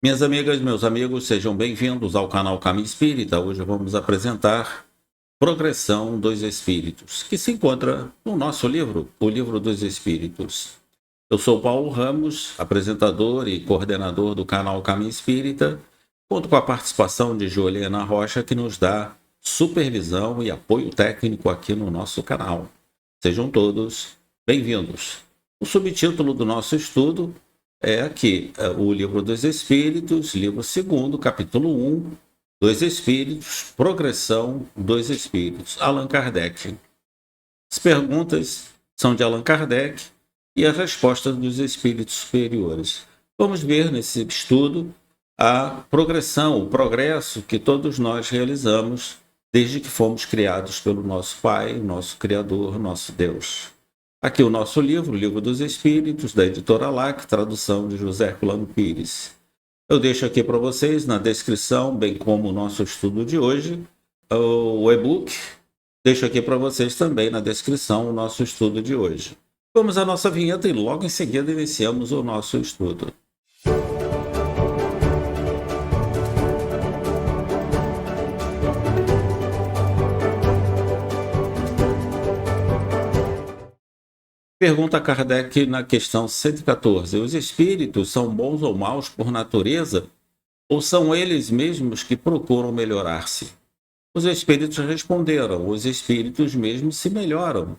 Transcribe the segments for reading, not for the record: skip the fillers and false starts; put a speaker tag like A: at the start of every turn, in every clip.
A: Minhas amigas, meus amigos, sejam bem-vindos ao canal Caminho Espírita. Hoje vamos apresentar Progressão dos Espíritos, que se encontra no nosso livro, o Livro dos Espíritos. Eu sou Paulo Ramos, apresentador e coordenador do canal Caminho Espírita, conto com a participação de Juliana Rocha, que nos dá supervisão e apoio técnico aqui no nosso canal. Sejam todos bem-vindos. O subtítulo do nosso estudo é aqui, o Livro dos Espíritos, livro 2º, capítulo 1, dos Espíritos, Progressão dos Espíritos, Allan Kardec. As perguntas são de Allan Kardec e as respostas dos Espíritos Superiores. Vamos ver nesse estudo a progressão, o progresso que todos nós realizamos desde que fomos criados pelo nosso Pai, nosso Criador, nosso Deus. Aqui o nosso livro, o Livro dos Espíritos, da editora LAC, tradução de José Herculano Pires. Eu deixo aqui para vocês na descrição, bem como o nosso estudo de hoje, o e-book. Deixo aqui para vocês também na descrição o nosso estudo de hoje. Vamos à nossa vinheta e logo em seguida iniciamos o nosso estudo. Pergunta Kardec na questão 114. Os espíritos são bons ou maus por natureza? Ou são eles mesmos que procuram melhorar-se? Os espíritos responderam: os espíritos mesmos se melhoram.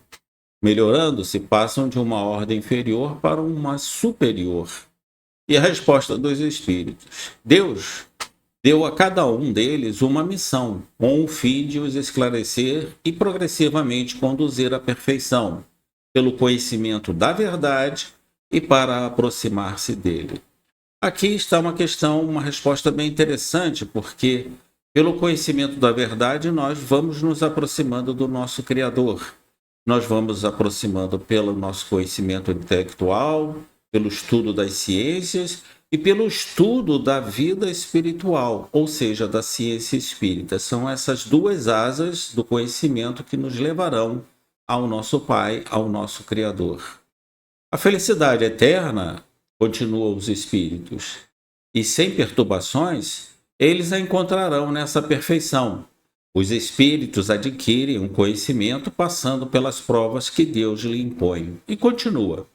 A: Melhorando-se, passam de uma ordem inferior para uma superior. E a resposta dos espíritos: Deus deu a cada um deles uma missão, com o fim de os esclarecer e progressivamente conduzir à perfeição, pelo conhecimento da verdade e para aproximar-se dele. Aqui está uma questão, uma resposta bem interessante, porque pelo conhecimento da verdade nós vamos nos aproximando do nosso Criador. Nós vamos nos aproximando pelo nosso conhecimento intelectual, pelo estudo das ciências e pelo estudo da vida espiritual, ou seja, da ciência espírita. São essas duas asas do conhecimento que nos levarão ao nosso Pai, ao nosso Criador. A felicidade eterna, continuam os espíritos, e sem perturbações, eles a encontrarão nessa perfeição. Os espíritos adquirem um conhecimento passando pelas provas que Deus lhe impõe. E continua.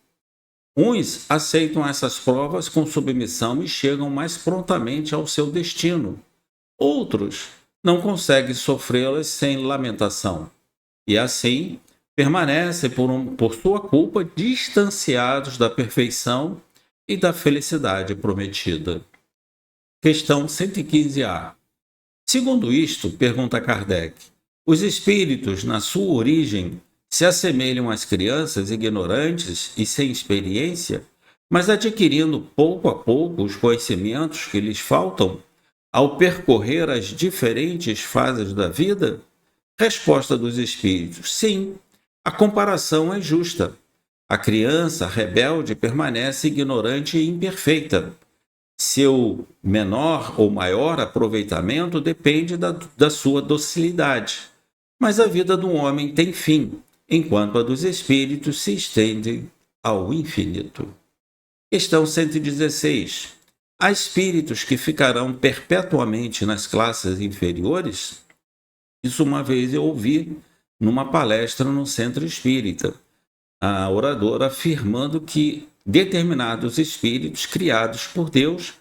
A: Uns aceitam essas provas com submissão e chegam mais prontamente ao seu destino. Outros não conseguem sofrê-las sem lamentação. E assim, permanecem por sua culpa distanciados da perfeição e da felicidade prometida. Questão 115A. Segundo isto, pergunta Kardec, os espíritos, na sua origem, se assemelham às crianças ignorantes e sem experiência, mas adquirindo pouco a pouco os conhecimentos que lhes faltam ao percorrer as diferentes fases da vida? Resposta dos espíritos: sim. A comparação é justa. A criança rebelde permanece ignorante e imperfeita. Seu menor ou maior aproveitamento depende da sua docilidade. Mas a vida do homem tem fim, enquanto a dos espíritos se estende ao infinito. Questão 116. Há espíritos que ficarão perpetuamente nas classes inferiores? Isso uma vez eu ouvi numa palestra no Centro Espírita, a oradora afirmando que determinados espíritos criados por Deus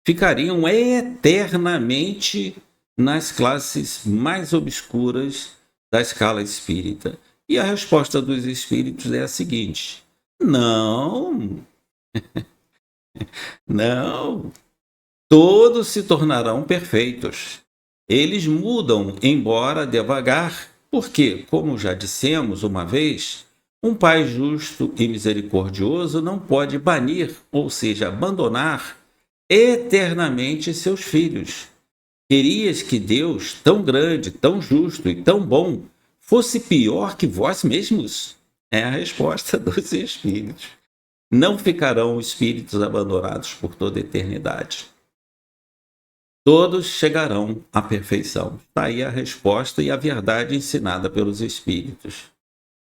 A: ficariam eternamente nas classes mais obscuras da escala espírita. E a resposta dos espíritos é a seguinte: não, não, todos se tornarão perfeitos. Eles mudam, embora devagar, porque, como já dissemos uma vez, um pai justo e misericordioso não pode banir, ou seja, abandonar eternamente seus filhos. Querias que Deus, tão grande, tão justo e tão bom, fosse pior que vós mesmos? É a resposta dos espíritos. Não ficarão espíritos abandonados por toda a eternidade. Todos chegarão à perfeição. Está aí a resposta e a verdade ensinada pelos espíritos.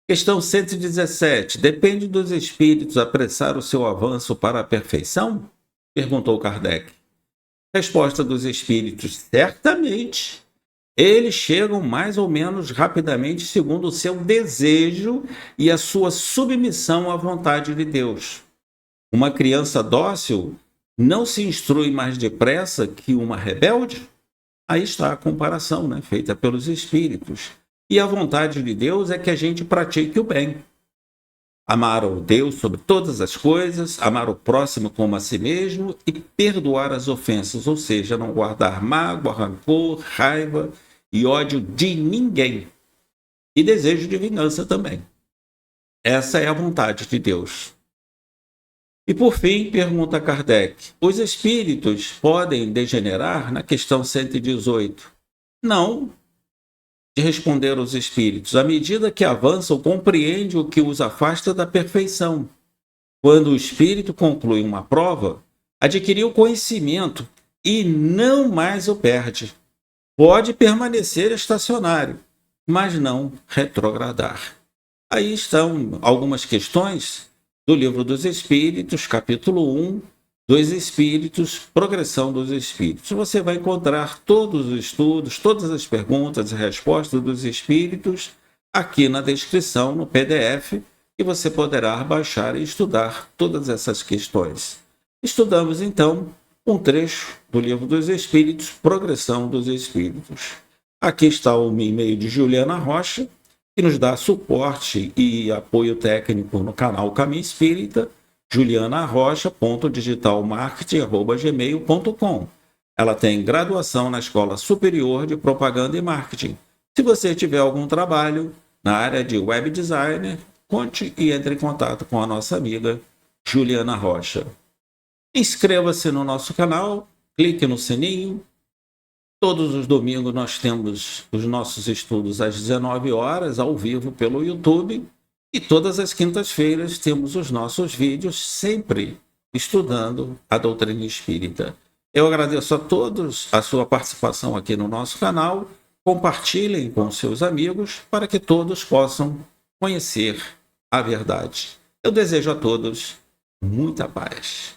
A: Questão 117. Depende dos espíritos apressar o seu avanço para a perfeição? Perguntou Kardec. Resposta dos espíritos: certamente. Eles chegam mais ou menos rapidamente segundo o seu desejo e a sua submissão à vontade de Deus. Uma criança dócil não se instrui mais depressa que uma rebelde? Aí está a comparação, né, feita pelos espíritos. E a vontade de Deus é que a gente pratique o bem. Amar o Deus sobre todas as coisas, amar o próximo como a si mesmo e perdoar as ofensas, ou seja, não guardar mágoa, rancor, raiva e ódio de ninguém. E desejo de vingança também. Essa é a vontade de Deus. E por fim, pergunta Kardec: os espíritos podem degenerar? Na questão 118. Não, de responder os espíritos. À medida que avançam, compreende o que os afasta da perfeição. Quando o espírito conclui uma prova, adquiriu conhecimento e não mais o perde. Pode permanecer estacionário, mas não retrogradar. Aí estão algumas questões do Livro dos Espíritos, capítulo 1, dos Espíritos, Progressão dos Espíritos. Você vai encontrar todos os estudos, todas as perguntas e respostas dos Espíritos aqui na descrição, no PDF, e você poderá baixar e estudar todas essas questões. Estudamos, então, um trecho do Livro dos Espíritos, Progressão dos Espíritos. Aqui está o e-mail de Juliana Rocha, que nos dá suporte e apoio técnico no canal Caminho Espírita, julianarrocha.digitalmarketing@gmail.com. Ela tem graduação na Escola Superior de Propaganda e Marketing. Se você tiver algum trabalho na área de web designer, conte e entre em contato com a nossa amiga Juliana Rocha. Inscreva-se no nosso canal, clique no sininho. Todos os domingos nós temos os nossos estudos às 19 horas, ao vivo pelo YouTube. E todas as quintas-feiras temos os nossos vídeos, sempre estudando a doutrina espírita. Eu agradeço a todos a sua participação aqui no nosso canal. Compartilhem com seus amigos para que todos possam conhecer a verdade. Eu desejo a todos muita paz.